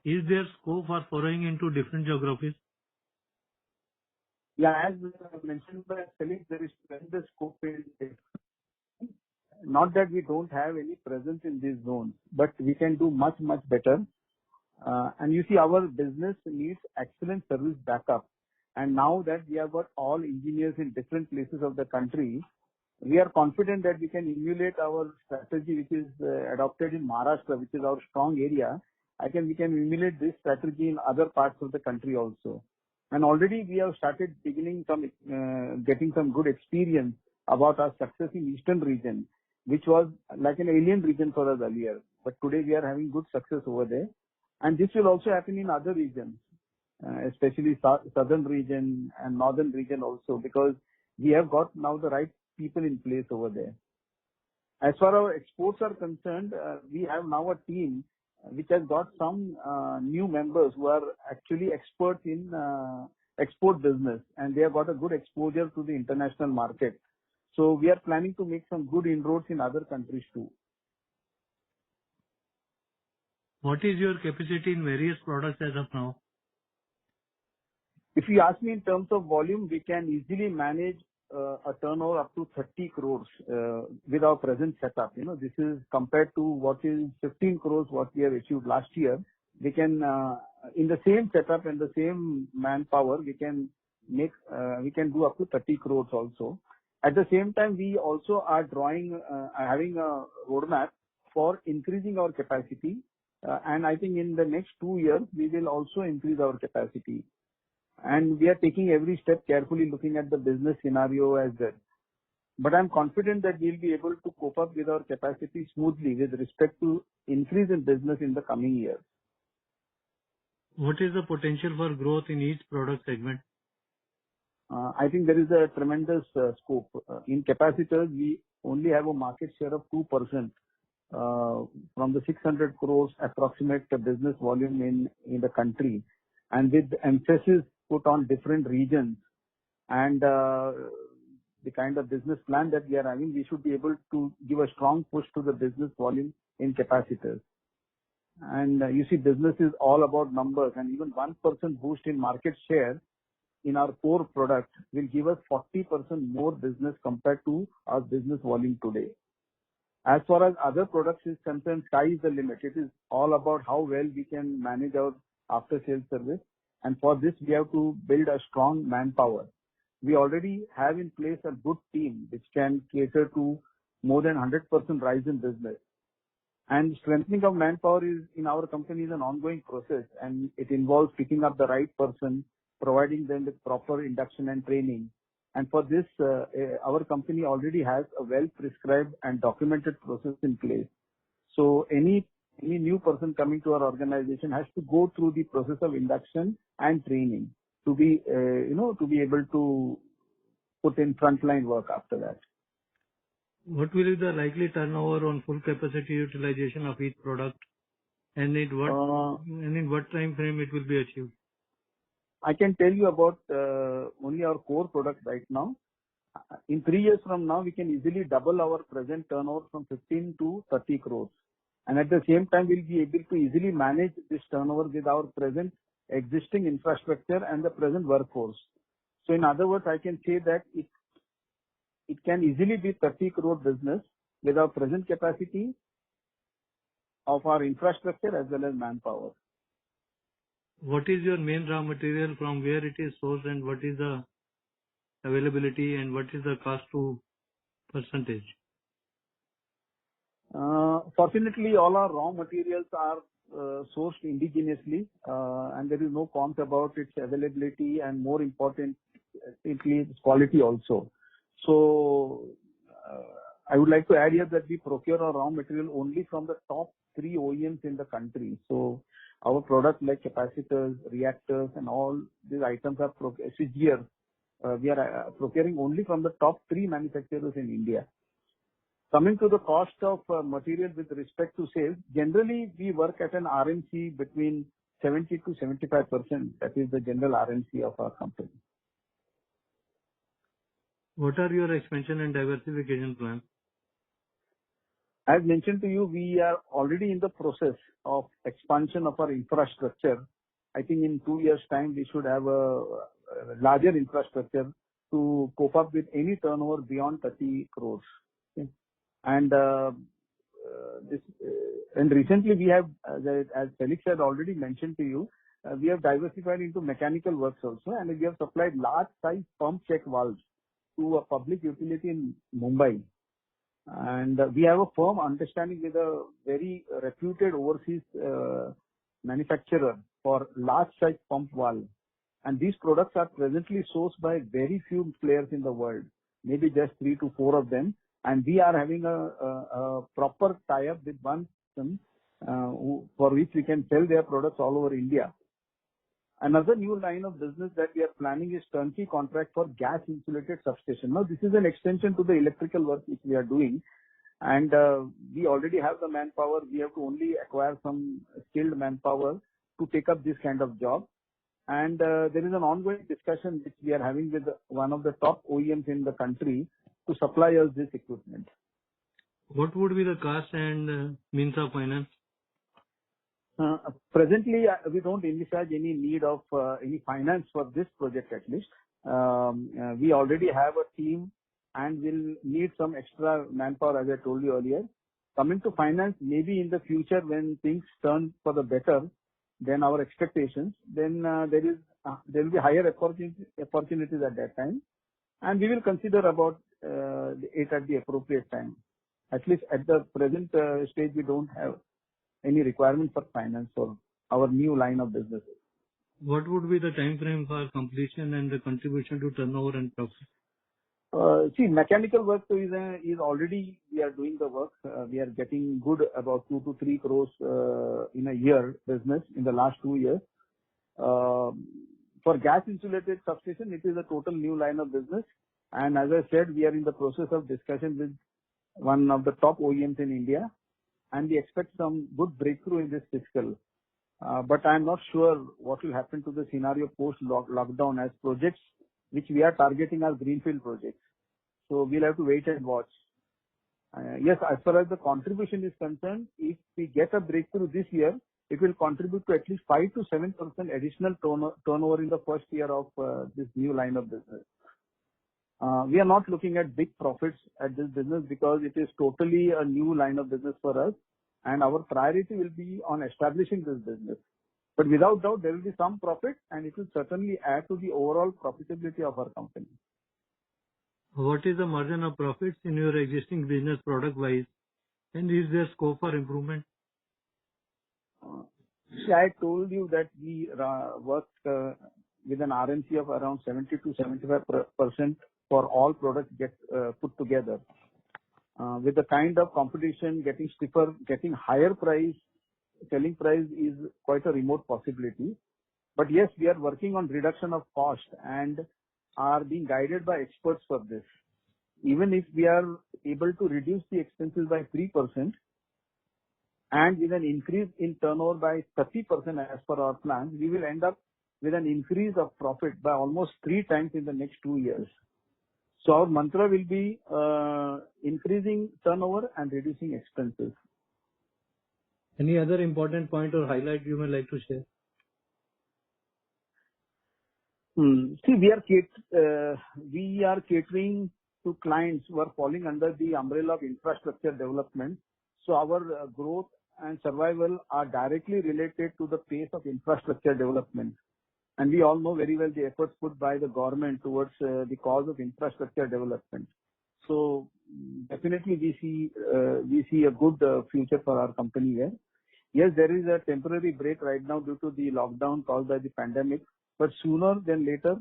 Is there scope for foraying into different geographies? Yeah, as mentioned by Salil, there is tremendous scope in it. Not that we don't have any presence in these zones, but we can do much, much better. And you see, our business needs excellent service backup. And now that we have got all engineers in different places of the country, we are confident that we can emulate our strategy, which is adopted in Maharashtra, which is our strong area. We can emulate this strategy in other parts of the country also. And already we have started getting some good experience about our success in Eastern region, which was like an alien region for us earlier. But today we are having good success over there. And this will also happen in other regions, especially southern region and northern region also, because we have got now the right people in place over there. As far as our exports are concerned, we have now a team which has got some new members who are actually experts in export business, and they have got a good exposure to the international market. So we are planning to make some good inroads in other countries too. What is your capacity in various products as of now? If you ask me in terms of volume, we can easily manage a turnover up to 30 crores with our present setup. You know, this is compared to what is 15 crores what we have achieved last year. We can, in the same setup and the same manpower, we can do up to 30 crores also. At the same time, we also are having a roadmap for increasing our capacity. And I think in the next 2 years, we will also increase our capacity. And we are taking every step carefully, looking at the business scenario as well. But I'm confident that we'll be able to cope up with our capacity smoothly with respect to increase in business in the coming years. What is the potential for growth in each product segment? I think there is a tremendous scope. In capacitors, we only have a market share of 2% from the 600 crores approximate business volume in the country. And with emphasis put on different regions and the kind of business plan that we are having, we should be able to give a strong push to the business volume in capacitors. And you see, business is all about numbers, and even 1% boost in market share in our core product will give us 40% more business compared to our business volume today. As far as other products is concerned, sky is the limit. It is all about how well we can manage our after-sales service. And for this, we have to build a strong manpower. We already have in place a good team which can cater to more than 100% rise in business. And strengthening of manpower is in our company is an ongoing process, and it involves picking up the right person, providing them with proper induction and training. And for this, our company already has a well-prescribed and documented process in place. So any new person coming to our organization has to go through the process of induction and training to be, to be able to put in frontline work after that. What will be the likely turnover on full capacity utilization of each product, and in what time frame it will be achieved? I can tell you about only our core product right now. In 3 years from now, we can easily double our present turnover from 15 to 30 crores. And at the same time, we'll be able to easily manage this turnover with our present existing infrastructure and the present workforce. So in other words, I can say that it can easily be 30 crore business with our present capacity of our infrastructure as well as manpower. What is your main raw material, from where it is sourced, and what is the availability and what is the cost to percentage? Fortunately, all our raw materials are sourced indigenously, and there is no qualms about its availability, and more importantly, its quality also. So I would like to add here that we procure our raw material only from the top 3 OEMs in the country. So our products like capacitors, reactors, and all these items are switchgear. We are procuring only from the top 3 manufacturers in India. Coming to the cost of material with respect to sales, generally we work at an RMC between 70 to 75%. That is the general RMC of our company. What are your expansion and diversification plans? As mentioned to you, we are already in the process of expansion of our infrastructure. I think in 2 years' time, we should have a larger infrastructure to cope up with any turnover beyond 30 crores. Okay? And recently we have, as Felix had already mentioned to you, we have diversified into mechanical works also, and we have supplied large size pump check valves to a public utility in Mumbai. And we have a firm understanding with a very reputed overseas manufacturer for large size pump valve. And these products are presently sourced by very few players in the world, maybe just 3 to 4 of them. And we are having a proper tie-up with one person for which we can sell their products all over India. Another new line of business that we are planning is turnkey contract for gas insulated substation. Now, this is an extension to the electrical work which we are doing, and we already have the manpower. We have to only acquire some skilled manpower to take up this kind of job. And there is an ongoing discussion which we are having with one of the top OEMs in the country to supply us this equipment. What would be the cost and means of finance? Presently, we don't envisage any need of any finance for this project at least. We already have a team and will need some extra manpower, as I told you earlier. Coming to finance, maybe in the future when things turn for the better than our expectations, then there will be higher opportunities at that time, and we will consider about it at the appropriate time. At least at the present stage, we don't have any requirement for finance for our new line of businesses. What would be the time frame for completion and the contribution to turnover and profit? See, mechanical work is already, we are doing the work. We are getting good about 2 to 3 crores in a year business in the last 2 years. For gas insulated substation, it is a total new line of business. And as I said, we are in the process of discussion with one of the top OEMs in India, and we expect some good breakthrough in this fiscal. But I am not sure what will happen to the scenario post-lockdown, as projects which we are targeting are greenfield projects. So we'll have to wait and watch. Yes, as far as the contribution is concerned, if we get a breakthrough this year, it will contribute to at least 5 to 7% additional turnover in the first year of this new line of business. We are not looking at big profits at this business because it is totally a new line of business for us, and our priority will be on establishing this business. But without doubt, there will be some profit, and it will certainly add to the overall profitability of our company. What is the margin of profits in your existing business product wise, and is there scope for improvement? See, I told you that we worked with an RMC of around 70 to 75% for all products get put together. With the kind of competition getting stiffer, getting higher price, selling price is quite a remote possibility. But yes, we are working on reduction of cost and are being guided by experts for this. Even if we are able to reduce the expenses by 3% and with an increase in turnover by 30% as per our plans, we will end up with an increase of profit by almost 3 times in the next 2 years. So our mantra will be increasing turnover and reducing expenses. Any other important point or highlight you may like to share? See, we are catering to clients who are falling under the umbrella of infrastructure development. So our growth and survival are directly related to the pace of infrastructure development. And we all know very well the efforts put by the government towards the cause of infrastructure development. So definitely we see a good future for our company here. Yes, there is a temporary break right now due to the lockdown caused by the pandemic, but sooner than later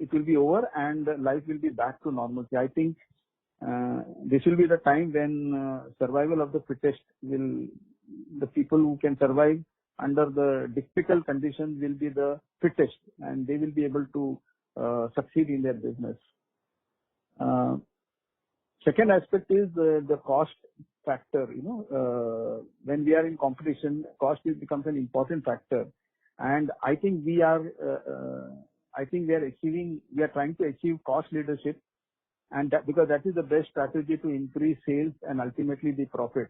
it will be over and life will be back to normalcy. I think this will be the time when survival of the fittest the people who can survive under the difficult conditions will be the fittest, and they will be able to succeed in their business. Second aspect is the cost factor. When we are in competition, cost becomes an important factor, and I think we are trying to achieve cost leadership and because that is the best strategy to increase sales and ultimately the profit.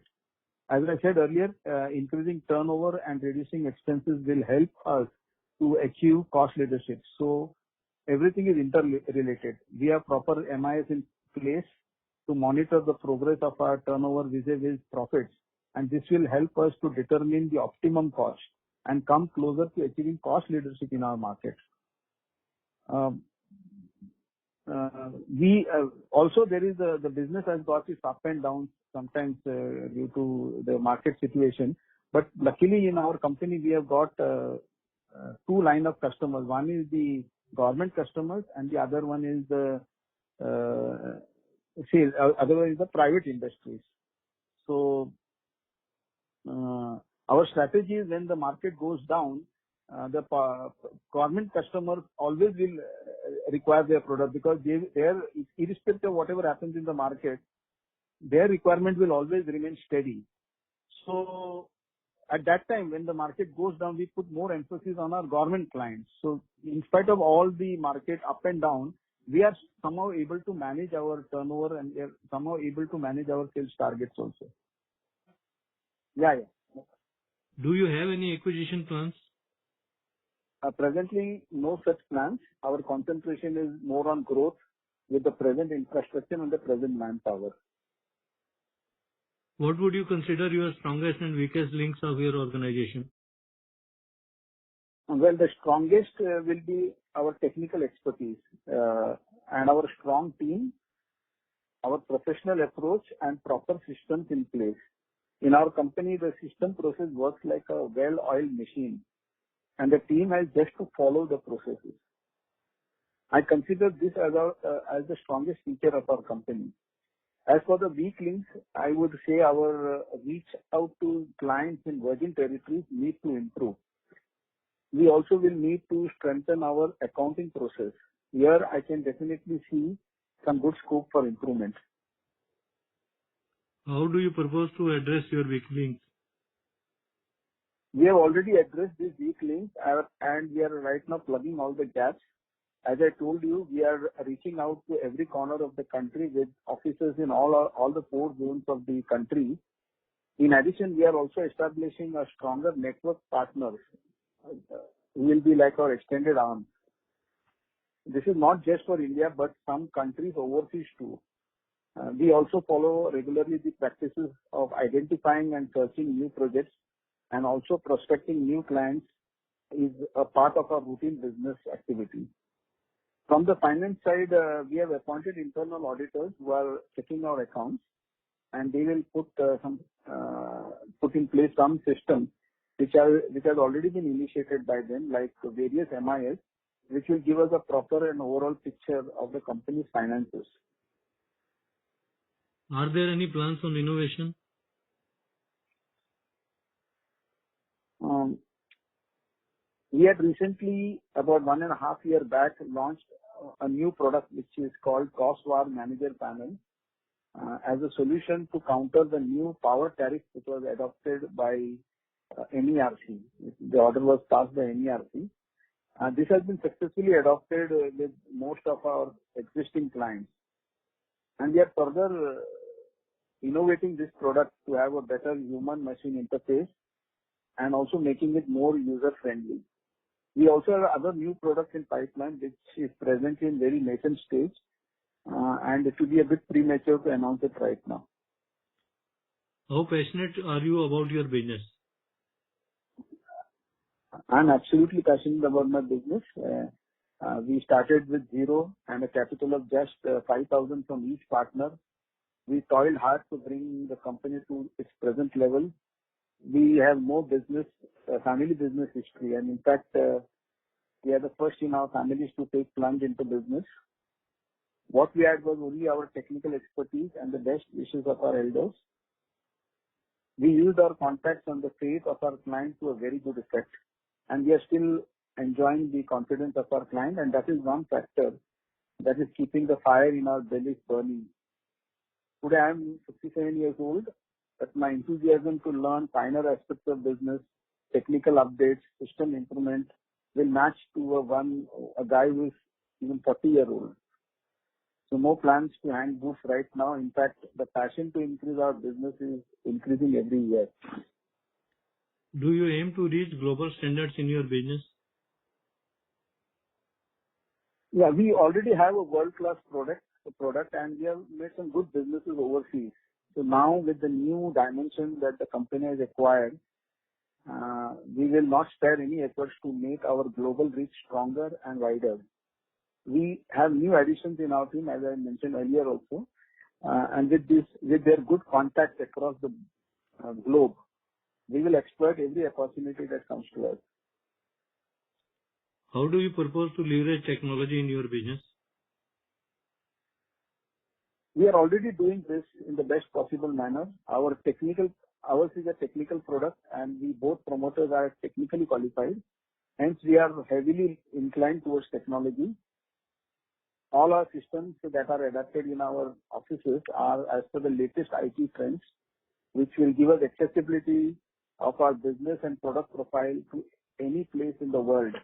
As I said earlier, increasing turnover and reducing expenses will help us to achieve cost leadership. So everything is interrelated. We have proper MIS in place to monitor the progress of our turnover vis-a-vis profits, and this will help us to determine the optimum cost and come closer to achieving cost leadership in our market. Also there is the business has got its up and downs sometimes due to the market situation. But luckily in our company we have got two line of customers. One is the government customers and the other one is the otherwise the private industries. So our strategy is when the market goes down, the government customers always will require their product because they are irrespective of whatever happens in the market, their requirement will always remain steady. So at that time, when the market goes down, we put more emphasis on our government clients. So in spite of all the market up and down, we are somehow able to manage our turnover and we are somehow able to manage our sales targets also. Yeah. Do you have any acquisition plans? Presently, no such plans. Our concentration is more on growth with the present infrastructure and the present manpower. What would you consider your strongest and weakest links of your organization? Well, the strongest will be our technical expertise and our strong team, our professional approach and proper systems in place. In our company, the system process works like a well-oiled machine and the team has just to follow the processes. I consider this as the strongest feature of our company. As for the weak links, I would say our reach out to clients in virgin territories needs to improve. We also will need to strengthen our accounting process. Here I can definitely see some good scope for improvement. How do you propose to address your weak links? We have already addressed these weak links and we are right now plugging all the gaps. As I told you, we are reaching out to every corner of the country with offices in all the 4 zones of the country. In addition, we are also establishing a stronger network partners who will be like our extended arm. This is not just for India, but some countries overseas too. We also follow regularly the practices of identifying and searching new projects and also prospecting new clients is a part of our routine business activity. From the finance side, we have appointed internal auditors who are checking our accounts and they will put in place some systems which has already been initiated by them, like various MIS, which will give us a proper and overall picture of the company's finances. Are there any plans on innovation? We had recently, about 1.5 years back, launched a new product which is called Cost War Manager Panel as a solution to counter the new power tariff which was adopted by MERC. The order was passed by MERC. This has been successfully adopted with most of our existing clients. And we are further innovating this product to have a better human-machine interface and also making it more user-friendly. We also have other new products in pipeline which is presently in very nascent stage and it will be a bit premature to announce it right now. How passionate are you about your business? I'm absolutely passionate about my business. We started with zero and a capital of just 5,000 from each partner. We toiled hard to bring the company to its present level. We have no business, family business history, and in fact, we are the first in our families to take plunge into business. What we had was only our technical expertise and the best wishes of our elders. We used our contacts and the faith of our clients to a very good effect, and we are still enjoying the confidence of our client, and that is one factor that is keeping the fire in our bellies burning. Today I am 57 years old, but my enthusiasm to learn finer aspects of business, technical updates, system improvement will match to a guy who is even 40-year-old. So no plans to hang boots right now. In fact, the passion to increase our business is increasing every year. Do you aim to reach global standards in your business? Yeah, we already have a world-class product, and we have made some good businesses overseas. So now with the new dimension that the company has acquired, we will not spare any efforts to make our global reach stronger and wider. We have new additions in our team, as I mentioned earlier also, and with their good contacts across the globe, we will exploit every opportunity that comes to us. How do you propose to leverage technology in your business? We are already doing this in the best possible manner. Ours is a technical product, and we both promoters are technically qualified. Hence, we are heavily inclined towards technology. All our systems that are adapted in our offices are as per the latest IT trends, which will give us accessibility of our business and product profile to any place in the world.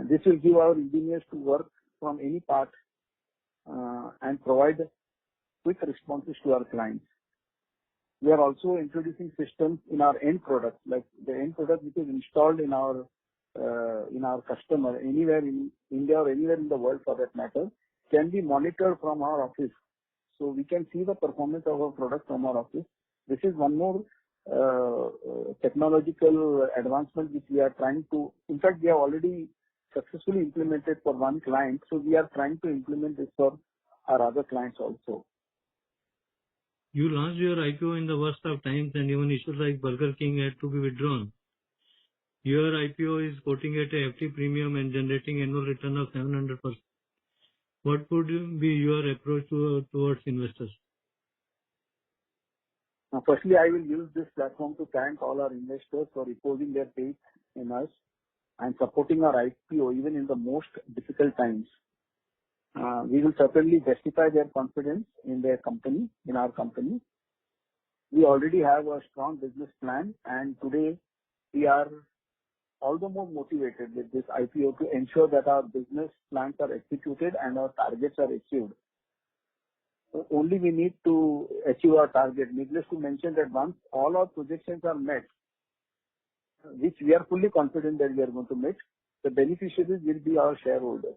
This will give our engineers to work from any part and provide quick responses to our clients. We are also introducing systems in our end products, like the end product which is installed in our customer anywhere in India or anywhere in the world for that matter, can be monitored from our office. So we can see the performance of our product from our office. This is one more technological advancement which we are trying to, in fact, we have already successfully implemented for one client. So we are trying to implement this for our other clients also. You launched your IPO in the worst of times and even issues like Burger King had to be withdrawn. Your IPO is quoting at a hefty premium and generating annual return of 700%. What would be your approach towards investors? Firstly, I will use this platform to thank all our investors for reposing their faith in us and supporting our IPO even in the most difficult times. We will certainly justify their confidence in their company, in our company. We already have a strong business plan, and today we are all the more motivated with this IPO to ensure that our business plans are executed and our targets are achieved. So only we need to achieve our target. Needless to mention that once all our projections are met, which we are fully confident that we are going to meet, the beneficiaries will be our shareholders.